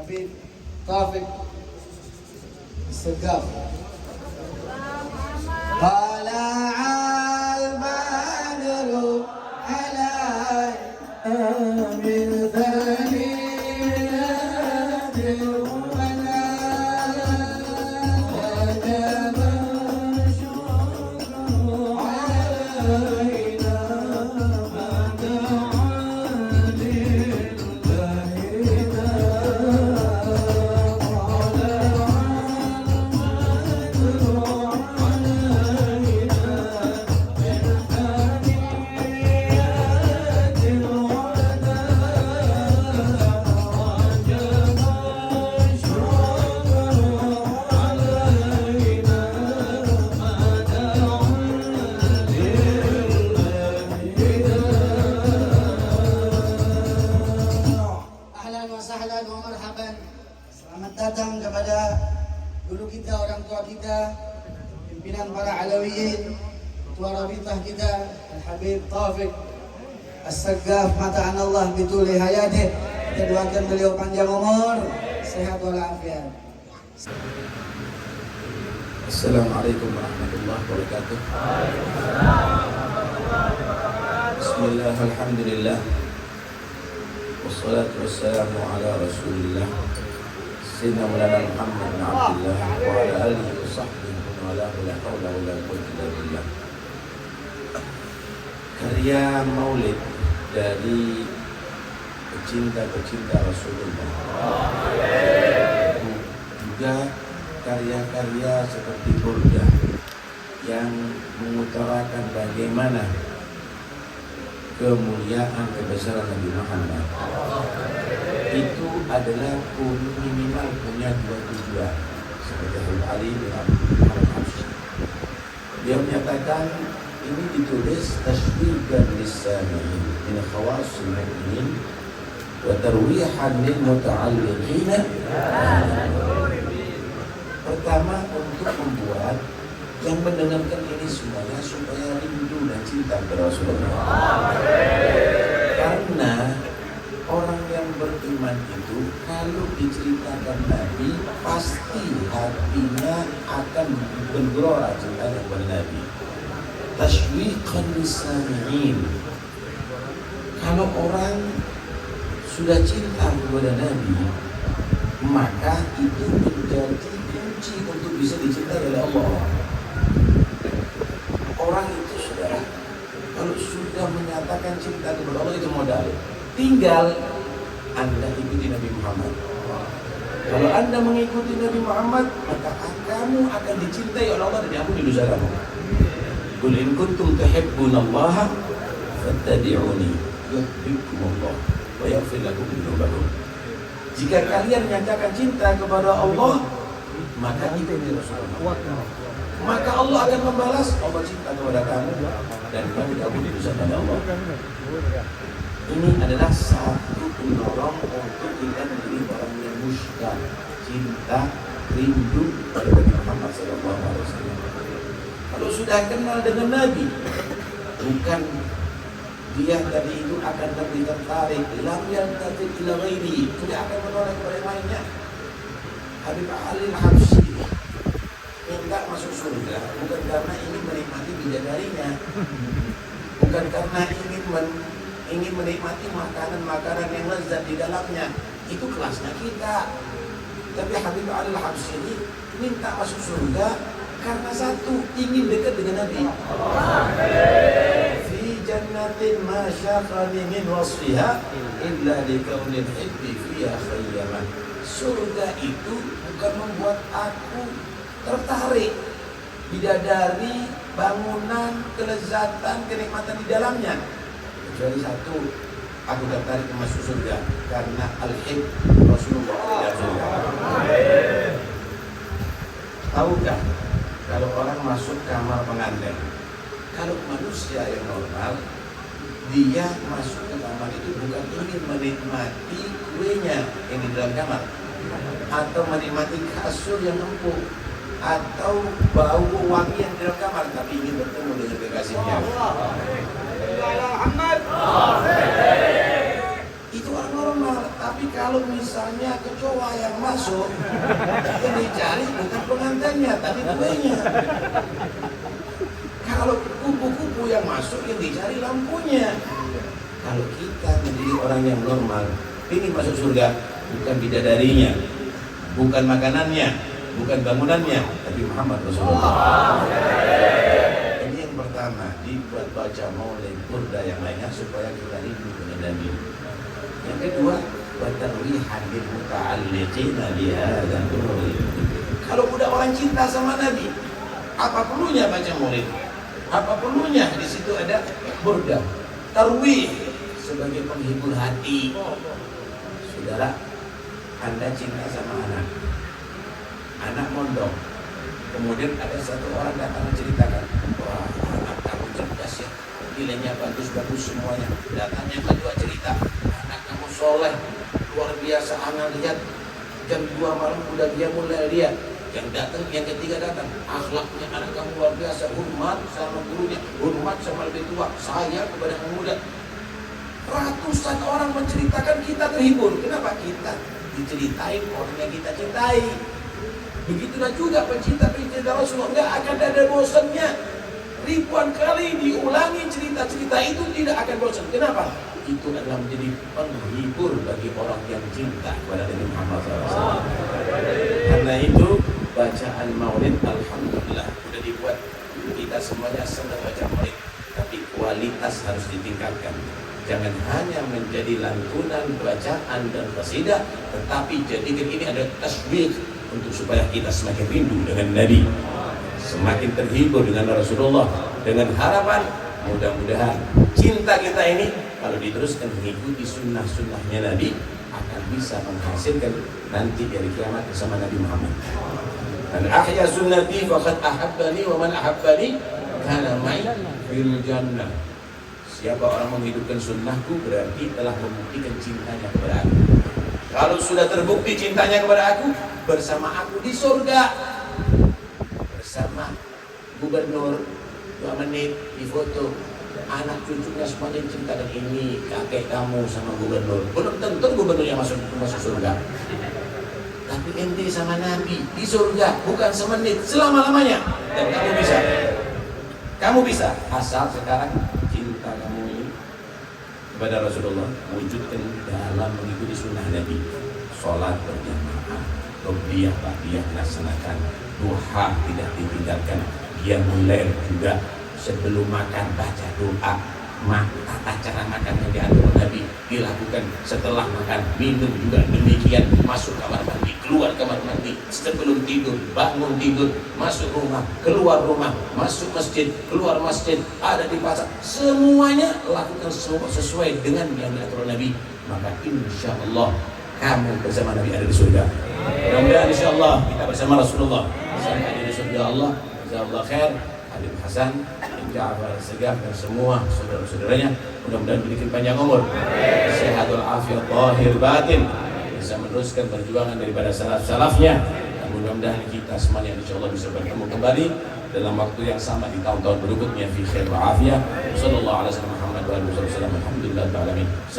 Habib Taufik Segaf. Tala'al badru alaina min thaniyatil ula wajaba syukru alaina datang kepada guru kita, orang tua kita, pimpinan para Alawiyin, ketua Rabitah kita, Al-Habib Taufik As-Segaf, mata'an Allah bituli hayatih. Kita doakan beliau panjang umur, sehat walafiat. Assalamualaikum warahmatullahi wabarakatuh. Bismillah, alhamdulillah, wassalatu wassalamu ala rasulillah Sayyidina Maulana Muhammad bin Abdullah wa ala alihi wa sahbihi wa ala la hawla wa la quwwata illa billah. Karya maulid dari pecinta-pecinta Rasulullah, juga karya-karya seperti Burda yang mengutarakan bagaimana kemuliaan kebesaran Nabi Muhammad, itu adalah minimal punya dua tujuan. Seperti Habib Ali bin Abdul Habsyi, dia menyatakan ini ditulis tashwiqan lis-sami'in min khawasil mu'minin wa tarwihan lil muta'alliqin. Pertama, untuk membuat yang mendengarkan ini semuanya supaya rindu dan cinta kepada Rasulullah. Karena orang yang beriman itu kalau diceritakan Nabi pasti hatinya akan bergelora cintanya kepada Nabi. Tashwiqan lis-sami'in. Kalau orang sudah cinta kepada Nabi, maka itu menjadi kunci untuk bisa dicintai oleh Allah. Orang itu sudah, kalau sudah menyatakan cinta kepada Allah, itu modal. Tinggal Anda ikuti Nabi Muhammad. Kalau Anda mengikuti Nabi Muhammad, maka kamu akan dicintai oleh Allah dan diampuni dosa kamu. Qul in kuntum tuhibbunallaha fattabi'uni yuhibbukumullah wa yaghfir lakum dzunubakum. Jika kalian menyatakan cinta kepada Allah, maka ikuti Rasulullah. Maka Allah akan membalas, Allah cinta kepada kamu dan kamu diampuni dosa pada Allah. Ini adalah satu pendorong untuk kita menjadi orang yang musyrik, cinta, rindu pada Nabi Muhammad SAW. Kalau sudah kenal dengan Nabi, bukan dia tadi itu akan lebih tertarik, lam yaltafi ila ghairi, tidak akan menoleh kepada yang lainnya. Habib Ali Al-Habsyi minta masuk surga bukan karena ingin menikmati bidadarinya, bukan karena ingin menikmati makanan-makanan yang lezat di dalamnya. Itu kelasnya kita. Tapi Habib Ali Al-Habsyi ini minta masuk surga karena satu, ingin dekat dengan Nabi. Fi jannatin ma syaqani min wasfiha illa likaunil hibbi fiha khayyaman. Surga itu bukan membuat aku tertarik, bidadari, bangunan, kelezatan, kenikmatan di dalamnya. Kecuali satu, aku tertarik masuk surga karena al-hib Rasulullah di surga. Tahukah kalau orang masuk kamar pengantin, kalau manusia yang normal, dia masuk ke kamar itu bukan ingin menikmati kuenya yang di dalam kamar, atau menikmati kasur yang empuk, atau bau wangi yang di dalam kamar, tapi ingin bertemu dengan kekasihnya. Itu orang normal. Tapi Tapi kalau misalnya kecoa yang masuk, yang dicari bukan pengantinnya, tapi kuenya. Kalau kupu-kupu yang masuk, yang dicari lampunya. Kalau kita menjadi orang yang normal, ingin masuk surga, bukan bidadarinya, bukan makanannya, bukan bangunannya, tapi Muhammad Rasulullah. Ini yang pertama, dibuat baca maulid burda yang lainnya supaya kita rindu dengan Nabi. Yang kedua, watarwihan lil muta'alliqina bihadzal maulid. Kalau udah orang cinta sama Nabi, apa perlunya baca maulid? Apa perlunya di situ ada burda, tarwih sebagai penghibur hati. Saudara, Anda cinta sama anak mondok, kemudian ada satu orang datang menceritakan, wah anak kamu cerdas ya, nilainya bagus-bagus semuanya. Datang yang kedua cerita, anak kamu soleh, luar biasa. Anak lihat jam 2 malam udah dia mulai lihat. Yang datang, yang ketiga datang, akhlaknya anak kamu luar biasa, hormat sama gurunya, hormat sama lebih tua, sayang kepada yang muda. Ratusan orang menceritakan, kita terhibur. Kenapa? Kita diceritain orang yang kita cintai. Begitulah juga pencinta-pencinta Rasulullah, nggak akan ada bosannya. Ribuan kali diulangi cerita-cerita itu, tidak akan bosan. Kenapa? Itu adalah menjadi penghibur bagi orang yang cinta kepada Nabi Muhammad SAW. Karena itu bacaan maulid alhamdulillah sudah dibuat, kita semuanya senang baca maulid, tapi kualitas harus ditingkatkan. Jangan hanya menjadi lantunan bacaan dan qasidah, tetapi jadikan ini ada tasbih untuk supaya kita semakin rindu dengan Nabi, semakin terhibur dengan Rasulullah, dengan harapan mudah-mudahan cinta kita ini kalau diteruskan mengikuti sunnah-sunnahnya Nabi akan bisa menghasilkan nanti dari kiamat bersama Nabi Muhammad. Dan ahya sunnati faqad ahabbani wa man ahabbani kana ma'i fil jannah. Siapa orang menghidupkan sunnahku berarti telah membuktikan cintanya kepada aku. Kalau sudah terbukti cintanya kepada aku, bersama aku di surga, bersama gubernur 2 menit di foto, anak cucunya semuanya ceritakan ini kakek kamu sama gubernur. Belum tentu gubernurnya masuk surga, tapi ente sama Nabi di surga, bukan semenit, selama-lamanya. Dan kamu bisa asal sekarang cinta kamu ini kepada Rasulullah wujudkan dalam mengikuti sunnah Nabi. Sholat berjamaah, ruqyah ba'diyah dilaksanakan, duha tidak ditinggalkan, dia mulai juga sebelum makan baca doa. Tata cara makan yang diatur Nabi dilakukan, setelah makan minum juga demikian, masuk kamar mandi, keluar kamar mandi, sebelum tidur, bangun tidur, masuk rumah, keluar rumah, masuk masjid, keluar masjid, ada di pasar, semuanya lakukan sesuai dengan yang diatur Nabi. Maka insya Allah kamu bersama Nabi ada di surga. Mudah-mudahan insya Allah kita bersama Rasulullah sampai di surga Allah. Jazakallahu khair Habib Hasan, Ja'far Segaf dan semua saudara-saudaranya, mudah-mudahan diberikan panjang umur, sehatul afiat zahir batin, bisa meneruskan perjuangan daripada salaf-salafnya, dan mudah-mudahan kita semuanya insyaallah bisa bertemu kembali dalam waktu yang sama di tahun-tahun berikutnya fi khair wa afiyah. Sallallahu alaihi wasallam Muhammad wa alihi wasallam. Alhamdulillah alamin.